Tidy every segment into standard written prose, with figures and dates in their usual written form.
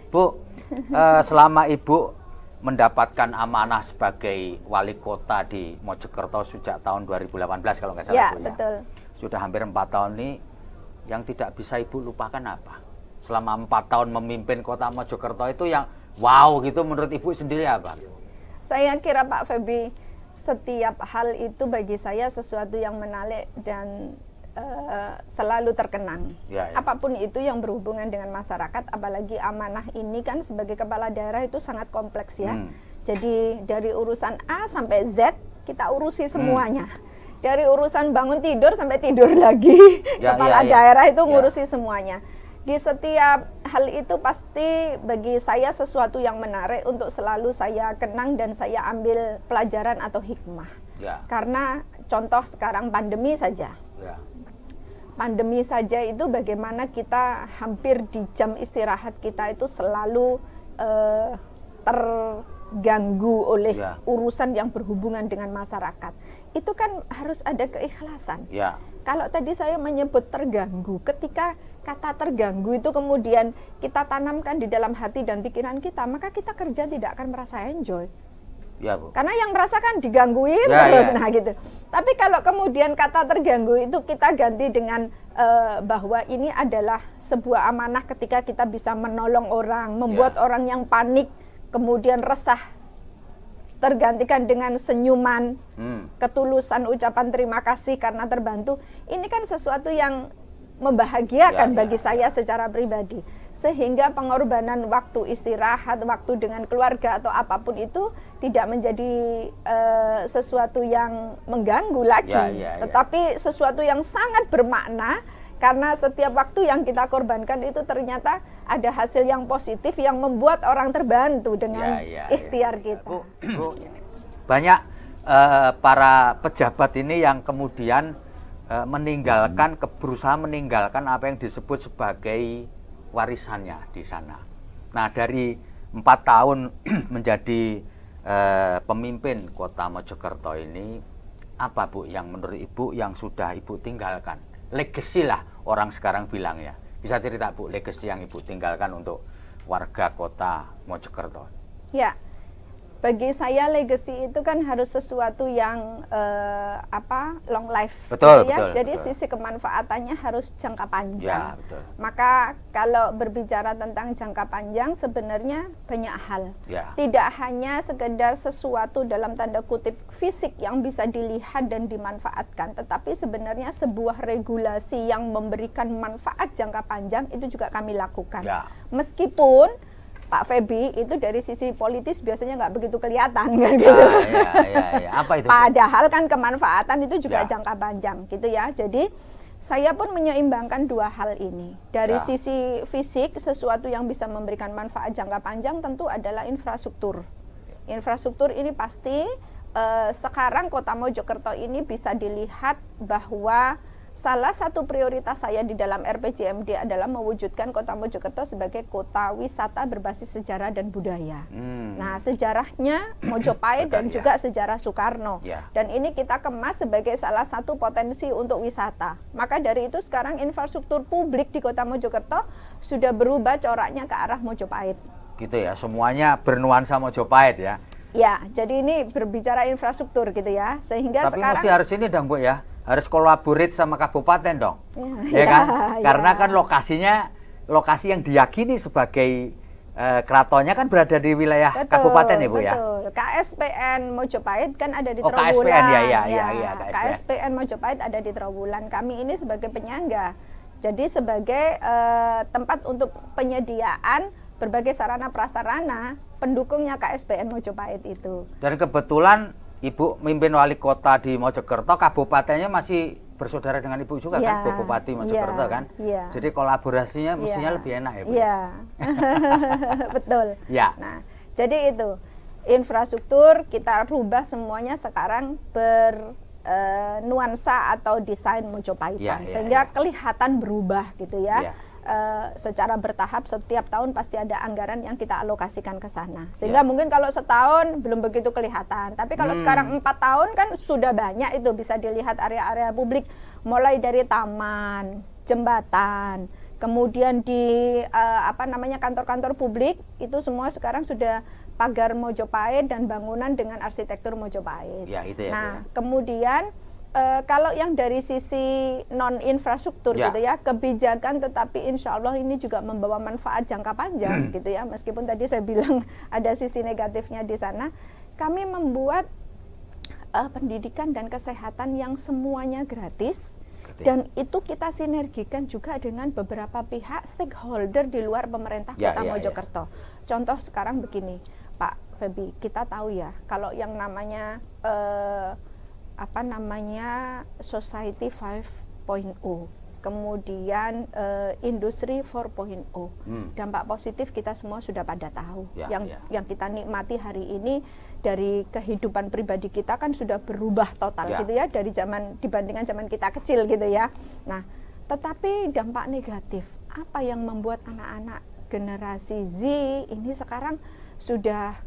Bu, selama Ibu mendapatkan amanah sebagai wali kota di Mojokerto sejak tahun 2018 kalau nggak salah Ya, Bu, betul. Sudah hampir 4 tahun ini, yang tidak bisa Ibu lupakan apa? Selama 4 tahun memimpin kota Mojokerto itu yang wow gitu menurut Ibu sendiri apa? Saya kira Pak Feby, setiap hal itu bagi saya sesuatu yang menarik dan selalu terkenang. Ya. Apapun itu yang berhubungan dengan masyarakat, apalagi amanah ini kan sebagai kepala daerah itu sangat kompleks ya. Jadi dari urusan A sampai Z kita urusi semuanya. Dari urusan bangun tidur sampai tidur lagi. Kepala daerah itu ngurusi semuanya. Di setiap hal itu pasti bagi saya sesuatu yang menarik untuk selalu saya kenang dan saya ambil pelajaran atau hikmah. Karena contoh sekarang pandemi saja. Pandemi saja itu bagaimana kita hampir di jam istirahat kita itu selalu terganggu oleh urusan yang berhubungan dengan masyarakat. Itu kan harus ada keikhlasan. Kalau tadi saya menyebut terganggu, ketika kata terganggu itu kemudian kita tanamkan di dalam hati dan pikiran kita, maka kita kerja tidak akan merasa enjoy. Bu. Karena yang merasakan digangguin terus, nah gitu. Tapi kalau kemudian kata terganggu itu kita ganti dengan bahwa ini adalah sebuah amanah ketika kita bisa menolong orang, membuat orang yang panik, kemudian resah, tergantikan dengan senyuman, ketulusan ucapan terima kasih karena terbantu. Ini kan sesuatu yang membahagiakan bagi saya secara pribadi. Sehingga pengorbanan waktu istirahat, waktu dengan keluarga atau apapun itu tidak menjadi sesuatu yang mengganggu lagi, tetapi sesuatu yang sangat bermakna karena setiap waktu yang kita korbankan itu ternyata ada hasil yang positif yang membuat orang terbantu dengan ikhtiar kita. Bu, banyak para pejabat ini yang kemudian berusaha meninggalkan apa yang disebut sebagai warisannya di sana. Nah, dari 4 tahun menjadi pemimpin kota Mojokerto ini, apa Bu yang menurut Ibu yang sudah Ibu tinggalkan? Legacy lah orang sekarang bilang ya. Bisa cerita Bu, legacy yang Ibu tinggalkan untuk warga kota Mojokerto? Ya, bagi saya legacy itu kan harus sesuatu yang long life, betul, gitu ya. Betul, jadi betul. Sisi kemanfaatannya harus jangka panjang. Maka kalau berbicara tentang jangka panjang sebenarnya banyak hal. Tidak hanya sekedar sesuatu dalam tanda kutip fisik yang bisa dilihat dan dimanfaatkan, tetapi sebenarnya sebuah regulasi yang memberikan manfaat jangka panjang itu juga kami lakukan. Meskipun Pak Feby itu dari sisi politis biasanya nggak begitu kelihatan kan gitu. Apa itu? Padahal kan kemanfaatan itu juga jangka panjang gitu ya. Jadi saya pun menyeimbangkan dua hal ini. Dari sisi fisik, sesuatu yang bisa memberikan manfaat jangka panjang tentu adalah infrastruktur. Infrastruktur ini pasti sekarang kota Mojokerto ini bisa dilihat bahwa salah satu prioritas saya di dalam RPJMD adalah mewujudkan kota Mojokerto sebagai kota wisata berbasis sejarah dan budaya. Nah, sejarahnya Mojopahit dan juga sejarah Soekarno. Dan ini kita kemas sebagai salah satu potensi untuk wisata. Maka dari itu sekarang infrastruktur publik di kota Mojokerto sudah berubah coraknya ke arah Mojopahit. Gitu ya, semuanya bernuansa Mojopahit ya. Ya, jadi ini berbicara infrastruktur gitu ya. Sehingga tapi sekarang mesti harus ini dong Bu ya. Harus kolaborate sama kabupaten dong, ya kan? Karena kan lokasi yang diyakini sebagai keratonnya kan berada di wilayah kabupaten ya Bu ya. Betul. KSPN Mojopahit kan ada di Trawulan. KSPN KSPN. KSPN Mojopahit ada di Trawulan. Kami ini sebagai penyangga, jadi sebagai tempat untuk penyediaan berbagai sarana prasarana pendukungnya KSPN Mojopahit itu. Dan kebetulan Ibu mimpin wali kota di Mojokerto, kabupatennya masih bersaudara dengan Ibu juga kan, Bu Bupati Mojokerto kan. Jadi kolaborasinya mestinya lebih enak ya Bu. Betul. Nah, jadi itu infrastruktur kita rubah semuanya sekarang bernuansa atau desain Mojopahitan, sehingga kelihatan berubah gitu ya. Secara bertahap setiap tahun pasti ada anggaran yang kita alokasikan ke sana, sehingga mungkin kalau setahun belum begitu kelihatan, tapi kalau sekarang 4 tahun kan sudah banyak, itu bisa dilihat area-area publik mulai dari taman, jembatan, Kemudian di kantor-kantor publik itu semua sekarang sudah pagar Mojopahit dan bangunan dengan arsitektur Mojopahit. Ya, itu ya. Nah, kemudian kalau yang dari sisi non infrastruktur gitu ya, kebijakan, tetapi insya Allah ini juga membawa manfaat jangka panjang gitu ya. Meskipun tadi saya bilang ada sisi negatifnya di sana, kami membuat pendidikan dan kesehatan yang semuanya gratis. Dan itu kita sinergikan juga dengan beberapa pihak stakeholder di luar pemerintah Kota Mojokerto. Contoh sekarang begini, Pak Febi, kita tahu ya, kalau yang namanya Society 5.0, kemudian Industri 4.0, dampak positif kita semua sudah pada tahu. Yang kita nikmati hari ini dari kehidupan pribadi kita kan sudah berubah total gitu ya, dari dibandingkan zaman kita kecil gitu ya. Nah, tetapi dampak negatif apa yang membuat anak-anak generasi Z ini sekarang sudah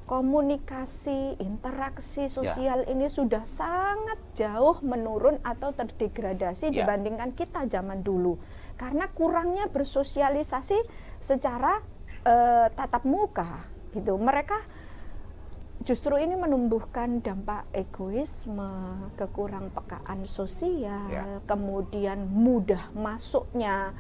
komunikasi, interaksi sosial ini sudah sangat jauh menurun atau terdegradasi dibandingkan kita zaman dulu, karena kurangnya bersosialisasi secara tatap muka gitu. Mereka justru ini menumbuhkan dampak egoisme, kekurangpekaan sosial, kemudian mudah masuknya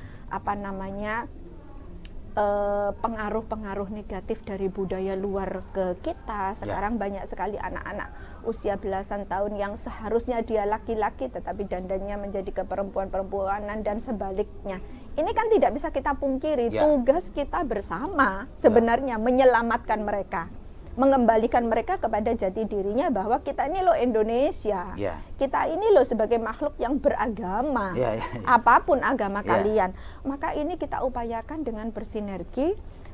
pengaruh-pengaruh negatif dari budaya luar ke kita. Sekarang banyak sekali anak-anak usia belasan tahun yang seharusnya dia laki-laki tetapi dandannya menjadi keperempuan-perempuanan dan sebaliknya. Ini kan tidak bisa kita pungkiri, tugas kita bersama sebenarnya menyelamatkan mereka, mengembalikan mereka kepada jati dirinya bahwa kita ini loh Indonesia, kita ini loh sebagai makhluk yang beragama, apapun agama kalian. Maka ini kita upayakan dengan bersinergi.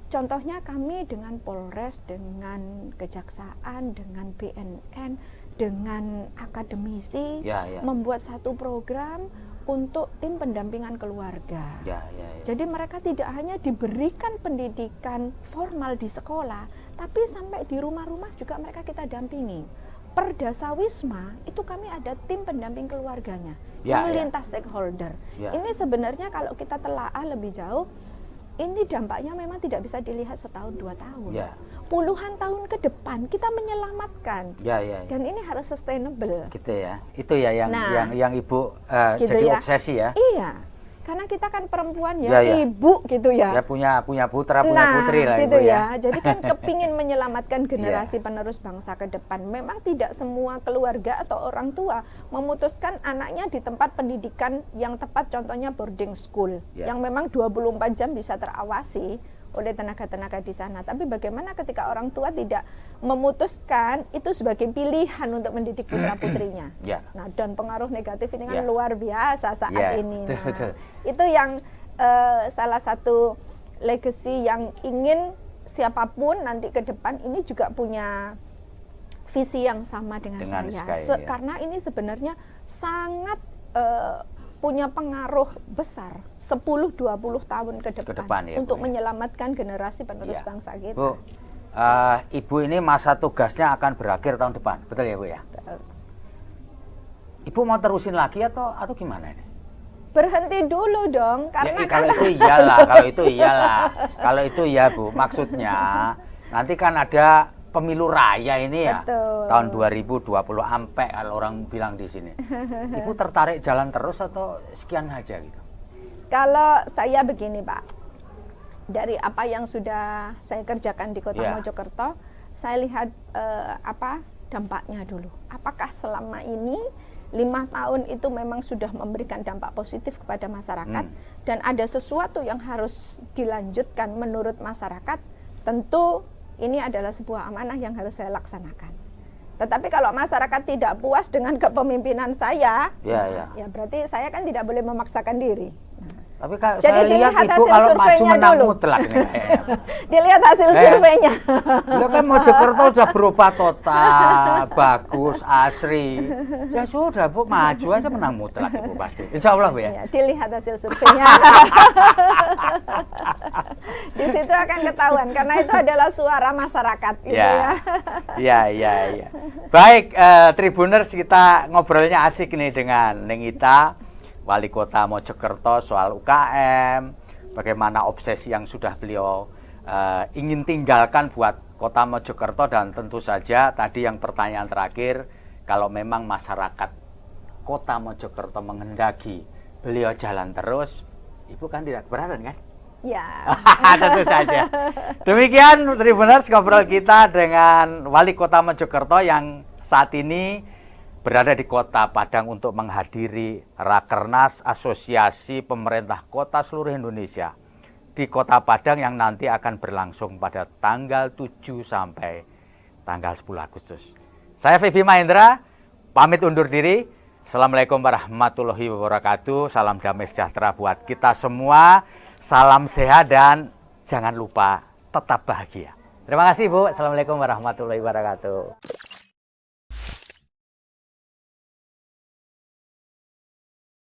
Contohnya kami dengan Polres, dengan Kejaksaan, dengan BNN, dengan akademisi membuat satu program untuk tim pendampingan keluarga. Jadi mereka tidak hanya diberikan pendidikan formal di sekolah, tapi sampai di rumah-rumah juga mereka kita dampingi. Per Dasawisma itu kami ada tim pendamping keluarganya yang lintas stakeholder. Ini sebenarnya kalau kita telaah lebih jauh, ini dampaknya memang tidak bisa dilihat setahun 2 tahun. Puluhan tahun ke depan kita menyelamatkan. Dan ini harus sustainable. Gitu ya. Itu ya yang Ibu gitu jadi ya. obsesi ya. Iya. Karena kita kan perempuan ibu gitu ya. Ya punya putra, punya putri lah gitu Ibu ya. Jadi kan kepingin menyelamatkan generasi penerus bangsa ke depan. Memang tidak semua keluarga atau orang tua memutuskan anaknya di tempat pendidikan yang tepat, contohnya boarding school yang memang 24 jam bisa terawasi oleh tenaga-tenaga di sana. Tapi bagaimana ketika orang tua tidak memutuskan itu sebagai pilihan untuk mendidik putra-putrinya. Nah, dan pengaruh negatif ini kan luar biasa saat ini. Nah, itu yang salah satu legacy yang ingin siapapun nanti ke depan ini juga punya visi yang sama dengan saya. Karena ini sebenarnya sangat punya pengaruh besar 10-20 tahun ke depan untuk menyelamatkan generasi penerus bangsa kita. Bu, Ibu ini masa tugasnya akan berakhir tahun depan, betul ya Bu ya? Betul. Ibu mau terusin lagi atau gimana ini? Berhenti dulu dong, karena kalau itu iyalah, kalau itu ya Bu, maksudnya nanti kan ada pemilu raya ini ya. Betul. Tahun 2020 ampe kalau orang bilang di sini. Ibu tertarik jalan terus atau sekian aja gitu? Kalau saya begini Pak, dari apa yang sudah saya kerjakan di Kota Mojokerto, saya lihat dampaknya dulu. Apakah selama ini 5 tahun itu memang sudah memberikan dampak positif kepada masyarakat dan ada sesuatu yang harus dilanjutkan menurut masyarakat, tentu ini adalah sebuah amanah yang harus saya laksanakan. Tetapi kalau masyarakat tidak puas dengan kepemimpinan saya, ya berarti saya kan tidak boleh memaksakan diri. Tapi kalau saya lihat Ibu kalau maju menang mutlak nih kayaknya. Dilihat hasil surveinya. Ya kan Mojokerto sudah berubah total, bagus, asri. Ya sudah Bu, maju aja menang mutlak Ibu pasti. Insya Allah Bu ya. Dilihat hasil surveinya. Di situ akan ketahuan karena itu adalah suara masyarakat gitu ya. Iya. Baik, Tribuners, kita ngobrolnya asik nih dengan Neng Ita. Wali Kota Mojokerto soal UKM, bagaimana obsesi yang sudah beliau ingin tinggalkan buat Kota Mojokerto, dan tentu saja tadi yang pertanyaan terakhir, kalau memang masyarakat Kota Mojokerto menghendaki beliau jalan terus, Ibu kan tidak keberatan kan? Ya. Tentu saja. Demikian Tribuners ngobrol kita dengan Wali Kota Mojokerto yang saat ini berada di Kota Padang untuk menghadiri Rakernas Asosiasi Pemerintah Kota seluruh Indonesia di Kota Padang yang nanti akan berlangsung pada tanggal 7 sampai tanggal 10 Agustus. Saya Febi Mahendra, pamit undur diri. Assalamualaikum warahmatullahi wabarakatuh. Salam damai sejahtera buat kita semua. Salam sehat dan jangan lupa tetap bahagia. Terima kasih Bu. Assalamualaikum warahmatullahi wabarakatuh.